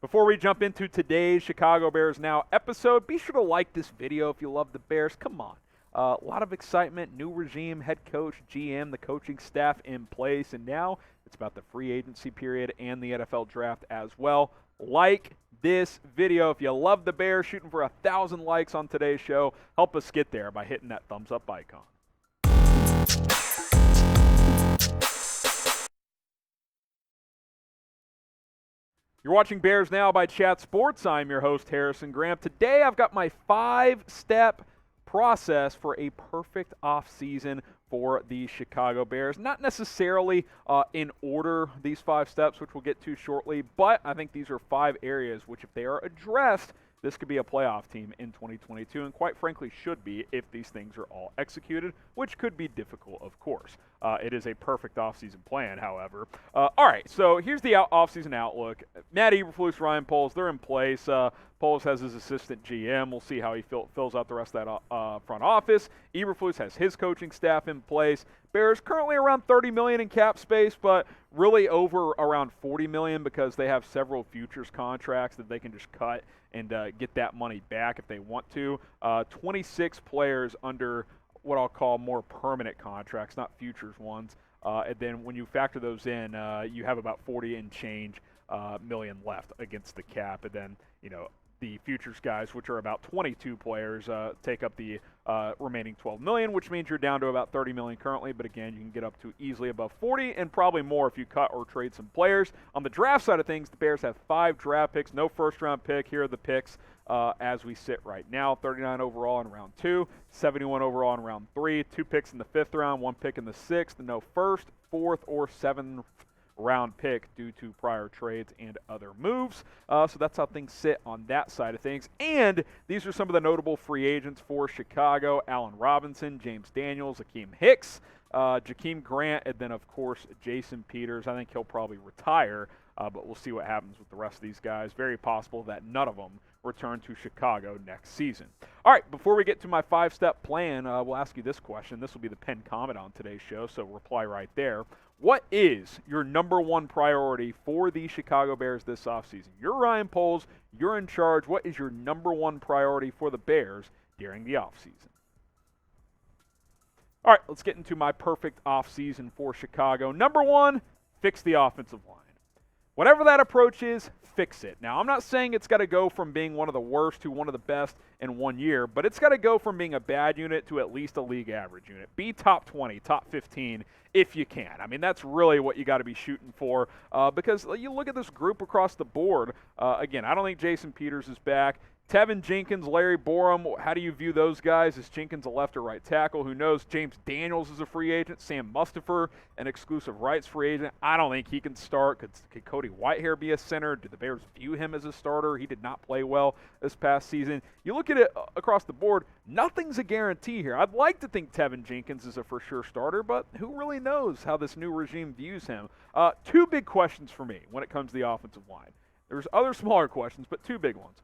Before we jump into today's Chicago Bears Now episode, be sure to like this video if you love the Bears. Come on. A lot of excitement, new regime, head coach, GM, the coaching staff in place, and now it's about the free agency period and the NFL draft as well. Like this video if you love the Bears. Shooting for 1,000 likes on today's show. Help us get there by hitting that thumbs up icon. You're watching Bears Now by Chat Sports. I'm your host, Harrison Graham. Today I've got my 5-step process for a perfect offseason for the Chicago Bears. Not necessarily in order, these 5 steps, which we'll get to shortly, but I think these are 5 areas which, if they are addressed, this could be a playoff team in 2022, and quite frankly should be if these things are all executed, which could be difficult, of course. It is a perfect offseason plan, however. All right, so here's the offseason outlook. Matt Eberflus, Ryan Poles, they're in place. Poles has his assistant GM. We'll see how he fills out the rest of that front office. Eberflus has his coaching staff in place. Bears currently around $30 million in cap space, but really over around $40 million because they have several futures contracts that they can just cut and get that money back if they want to. 26 players under what I'll call more permanent contracts, not futures ones. And then when you factor those in, you have about 40 and change million left against the cap. And then, the futures guys, which are about 22 players, take up the remaining 12 million, which means you're down to about 30 million currently. But again, you can get up to easily above 40 and probably more if you cut or trade some players. On the draft side of things, the Bears have 5 draft picks, no first-round pick. Here are the picks as we sit right now: 39 overall in round 2, 71 overall in round 3, 2 picks in the 5th round, 1 pick in the 6th, no first, 4th, or 7th round pick due to prior trades and other moves. So that's how things sit on that side of things. And these are some of the notable free agents for Chicago: Allen Robinson, James Daniels, Akeem Hicks, Jakeem Grant, and then, of course, Jason Peters. I think he'll probably retire, but we'll see what happens with the rest of these guys. Very possible that none of them return to Chicago next season. All right, before we get to my 5-step plan, we'll ask you this question. This will be the pinned comment on today's show, so reply right there. What is your number one priority for the Chicago Bears this offseason? You're Ryan Poles. You're in charge. What is your number one priority for the Bears during the offseason? All right, let's get into my perfect offseason for Chicago. Number one, fix the offensive line. Whatever that approach is, fix it. Now, I'm not saying it's got to go from being one of the worst to one of the best in 1 year, but it's got to go from being a bad unit to at least a league average unit. Be top 20, top 15 if you can. I mean, that's really what you got to be shooting for because you look at this group across the board. Again, I don't think Jason Peters is back. Tevin Jenkins, Larry Borum, how do you view those guys? Is Jenkins a left or right tackle? Who knows? James Daniels is a free agent. Sam Mustipher, an exclusive rights free agent. I don't think he can start. Could Cody Whitehair be a center? Do the Bears view him as a starter? He did not play well this past season. You look at it across the board, nothing's a guarantee here. I'd like to think Tevin Jenkins is a for sure starter, but who really knows how this new regime views him? 2 big questions for me when it comes to the offensive line. There's other smaller questions, but 2 big ones.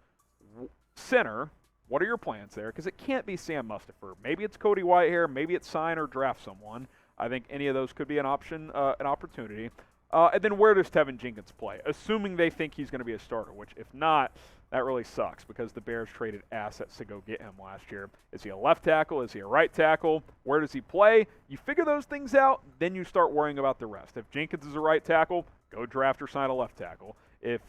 Center, what are your plans there? Because it can't be Sam Mustipher. Maybe it's Cody Whitehair. Maybe it's sign or draft someone. I think any of those could be an option, an opportunity. And then where does Tevin Jenkins play? Assuming they think he's going to be a starter, which if not, that really sucks because the Bears traded assets to go get him last year. Is he a left tackle? Is he a right tackle? Where does he play? You figure those things out, then you start worrying about the rest. If Jenkins is a right tackle, go draft or sign a left tackle. If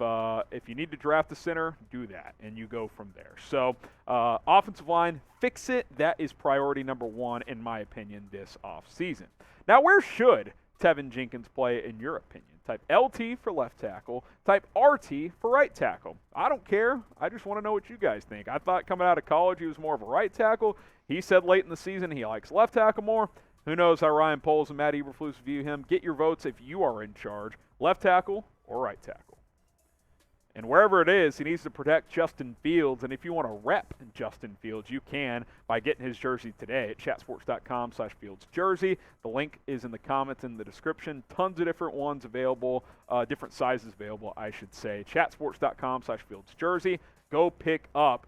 you need to draft a center, do that, and you go from there. So offensive line, fix it. That is priority number 1, in my opinion, this offseason. Now, where should Tevin Jenkins play, in your opinion? Type LT for left tackle. Type RT for right tackle. I don't care. I just want to know what you guys think. I thought coming out of college he was more of a right tackle. He said late in the season he likes left tackle more. Who knows how Ryan Poles and Matt Eberflus view him. Get your votes if you are in charge. Left tackle or right tackle. And wherever it is, he needs to protect Justin Fields. And if you want to rep Justin Fields, you can by getting his jersey today at chatsports.com/FieldsJersey. The link is in the comments in the description. Tons of different ones available, different sizes available, I should say. chatsports.com/FieldsJersey. Go pick up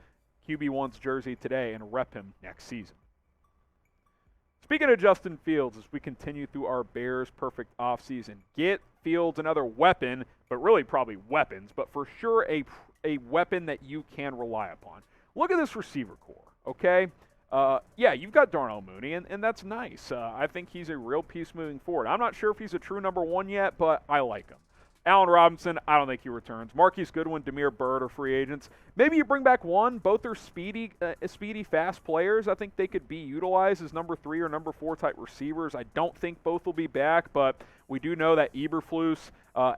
QB1's jersey today and rep him next season. Speaking of Justin Fields, as we continue through our Bears perfect offseason, get Fields another weapon, but really probably weapons, but for sure a weapon that you can rely upon. Look at this receiver core, okay? Yeah, you've got Darnell Mooney, and that's nice. I think he's a real piece moving forward. I'm not sure if he's a true number one yet, but I like him. Allen Robinson, I don't think he returns. Marquise Goodwin, Damiere Byrd are free agents. Maybe you bring back one. Both are speedy, fast players. I think they could be utilized as number 3 or number 4 type receivers. I don't think both will be back, but we do know that Eberflus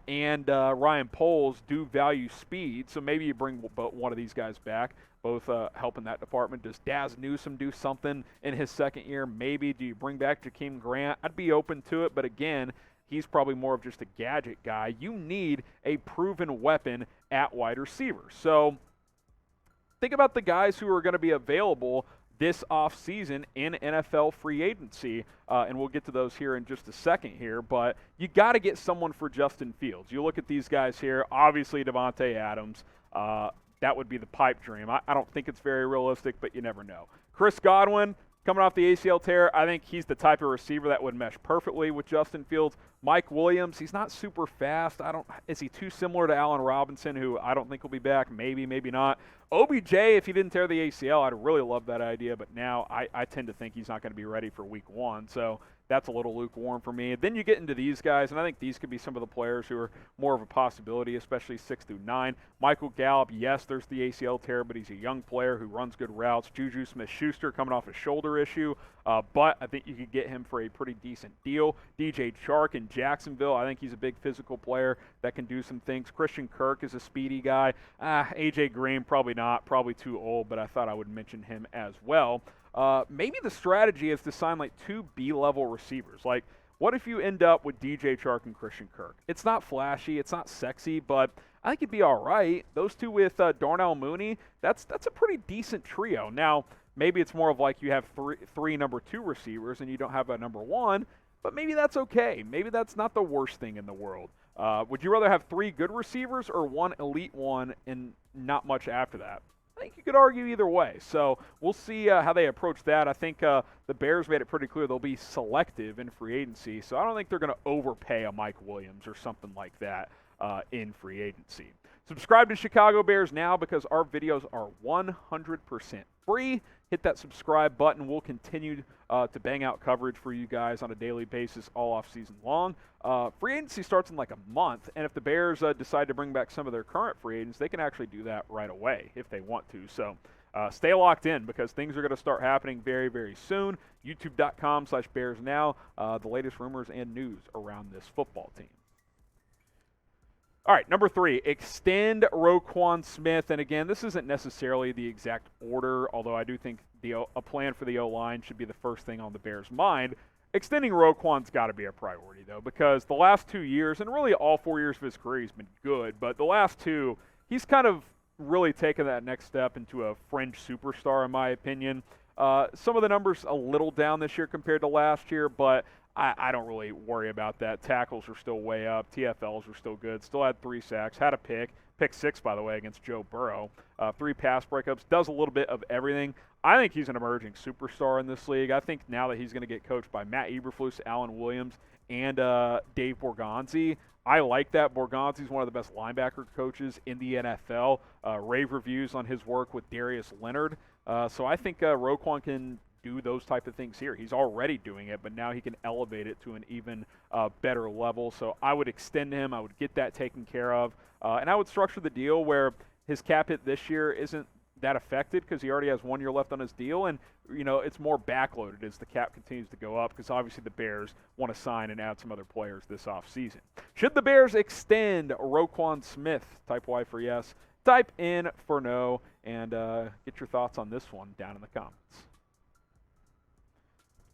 and Ryan Poles do value speed, so maybe you bring one of these guys back, both helping that department. Does Daz Newsome do something in his second year? Maybe. Do you bring back Jakeem Grant? I'd be open to it, but again, he's probably more of just a gadget guy. You need a proven weapon at wide receiver. So think about the guys who are going to be available this offseason in NFL free agency, and we'll get to those here in just a second here, but you got to get someone for Justin Fields. You look at these guys here, obviously Devontae Adams, that would be the pipe dream. I don't think it's very realistic, but you never know. Chris Godwin, coming off the ACL tear, I think he's the type of receiver that would mesh perfectly with Justin Fields. Mike Williams, he's not super fast. Is he too similar to Allen Robinson, who I don't think will be back? Maybe, maybe not. OBJ, if he didn't tear the ACL, I'd really love that idea, but now I tend to think he's not going to be ready for week 1, so that's a little lukewarm for me. Then you get into these guys, and I think these could be some of the players who are more of a possibility, especially 6 through 9. Michael Gallup, yes, there's the ACL tear, but he's a young player who runs good routes. Juju Smith-Schuster coming off a shoulder issue, but I think you could get him for a pretty decent deal. DJ Chark in Jacksonville, I think he's a big physical player that can do some things. Christian Kirk is a speedy guy. AJ Green, probably not, probably too old, but I thought I would mention him as well. Maybe the strategy is to sign like 2 B-level receivers. Like, what if you end up with DJ Chark and Christian Kirk? It's not flashy, it's not sexy, but I think it'd be all right. Those two with Darnell Mooney, that's a pretty decent trio. Now, maybe it's more of like you have three number 2 receivers and you don't have a number 1, but maybe that's okay. Maybe that's not the worst thing in the world. Would you rather have 3 good receivers or 1 elite one and not much after that? I think you could argue either way. So we'll see how they approach that. I think the Bears made it pretty clear they'll be selective in free agency, so I don't think they're going to overpay a Mike Williams or something like that in free agency. Subscribe to Chicago Bears now because our videos are 100% free. Hit that subscribe button. We'll continue to bang out coverage for you guys on a daily basis all off season long. Free agency starts in like a month, and if the Bears decide to bring back some of their current free agents, they can actually do that right away if they want to. So stay locked in because things are going to start happening very, very soon. YouTube.com/BearsNow, the latest rumors and news around this football team. All right, number 3, extend Roquan Smith. And again, this isn't necessarily the exact order, although I do think a plan for the O-line should be the first thing on the Bears' mind. Extending Roquan's got to be a priority, though, because the last 2 years, and really all 4 years of his career, he's been good, but the last 2, he's kind of really taken that next step into a fringe superstar, in my opinion. Some of the numbers a little down this year compared to last year, but I don't really worry about that. Tackles are still way up. TFLs are still good. Still had 3 sacks. Had a pick 6, by the way, against Joe Burrow. 3 pass breakups. Does a little bit of everything. I think he's an emerging superstar in this league. I think now that he's going to get coached by Matt Eberflus, Alan Williams, and Dave Borgonzi, I like that. Borgonzi's one of the best linebacker coaches in the NFL. Rave reviews on his work with Darius Leonard. So I think Roquan can do those type of things here. He's already doing it, but now he can elevate it to an even better level. So I would extend him. I would get that taken care of. And I would structure the deal where his cap hit this year isn't that affected because he already has 1 year left on his deal. And, you know, it's more backloaded as the cap continues to go up because obviously the Bears want to sign and add some other players this offseason. Should the Bears extend Roquan Smith? Type Y for yes. Type in for no. And get your thoughts on this one down in the comments.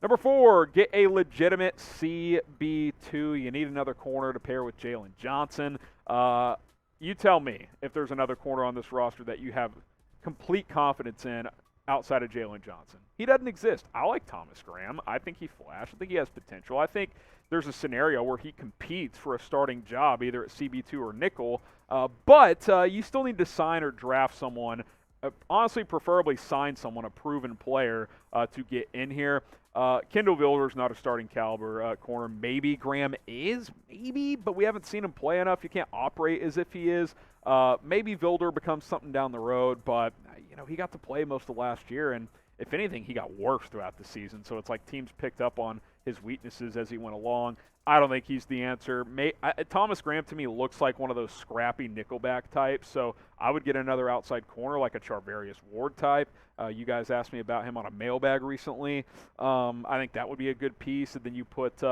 Number 4, get a legitimate CB2. You need another corner to pair with Jaylon Johnson. You tell me if there's another corner on this roster that you have complete confidence in outside of Jaylon Johnson. He doesn't exist. I like Thomas Graham. I think he flashed. I think he has potential. I think there's a scenario where he competes for a starting job either at CB2 or nickel, but you still need to sign or draft someone. Honestly, preferably sign someone, a proven player, to get in here. Kendall Vilder's not a starting caliber corner. Maybe Graham is, maybe, but we haven't seen him play enough. You can't operate as if he is. Maybe Vilder becomes something down the road, but he got to play most of last year, and if anything, he got worse throughout the season. So it's like teams picked up on his weaknesses as he went along. I don't think he's the answer. Thomas Graham, to me, looks like one of those scrappy nickelback types, so I would get another outside corner like a Charvarius Ward type. You guys asked me about him on a mailbag recently. I think that would be a good piece, and then you put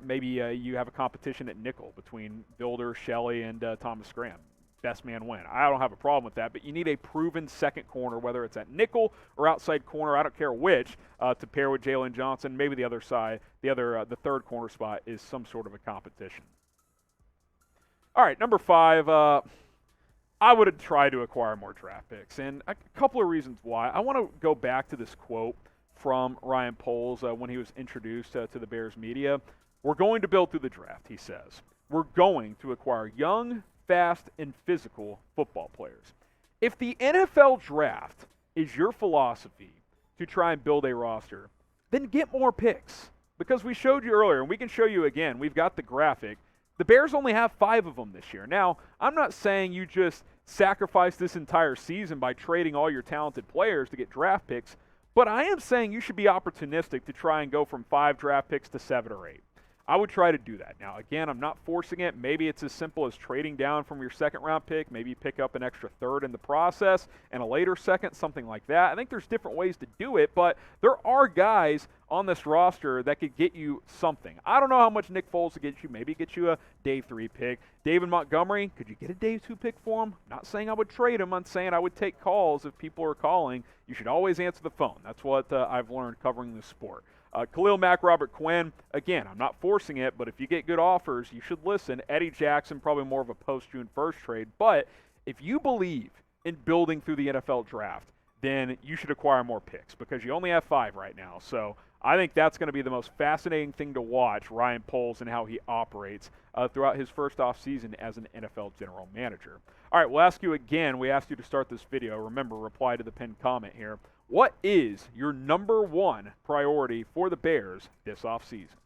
maybe you have a competition at nickel between Vilder, Shelley, and Thomas Graham. Best man win. I don't have a problem with that, but you need a proven second corner, whether it's at nickel or outside corner, I don't care which, to pair with Jaylon Johnson. Maybe the other side, the third corner spot is some sort of a competition. All right, number 5, I would try to acquire more draft picks, and a couple of reasons why. I want to go back to this quote from Ryan Poles when he was introduced to the Bears media. We're going to build through the draft, he says. We're going to acquire young, fast, and physical football players. If the NFL draft is your philosophy to try and build a roster, then get more picks. Because we showed you earlier, and we can show you again, we've got the graphic. The Bears only have 5 of them this year. Now, I'm not saying you just sacrifice this entire season by trading all your talented players to get draft picks, but I am saying you should be opportunistic to try and go from 5 draft picks to 7 or 8. I would try to do that. Now, again, I'm not forcing it. Maybe it's as simple as trading down from your second-round pick. Maybe you pick up an extra third in the process and a later second, something like that. I think there's different ways to do it, but there are guys on this roster that could get you something. I don't know how much Nick Foles will get you. Maybe get you a day 3 pick. David Montgomery, could you get a day 2 pick for him? Not saying I would trade him. I'm saying I would take calls if people are calling. You should always answer the phone. That's what I've learned covering this sport. Khalil Mack, Robert Quinn, again, I'm not forcing it, but if you get good offers, you should listen. Eddie Jackson, probably more of a post-June 1st trade. But if you believe in building through the NFL draft, then you should acquire more picks because you only have 5 right now. So I think that's going to be the most fascinating thing to watch, Ryan Poles and how he operates throughout his first offseason as an NFL general manager. All right, we'll ask you again. We asked you to start this video. Remember, reply to the pinned comment here. What is your number 1 priority for the Bears this offseason?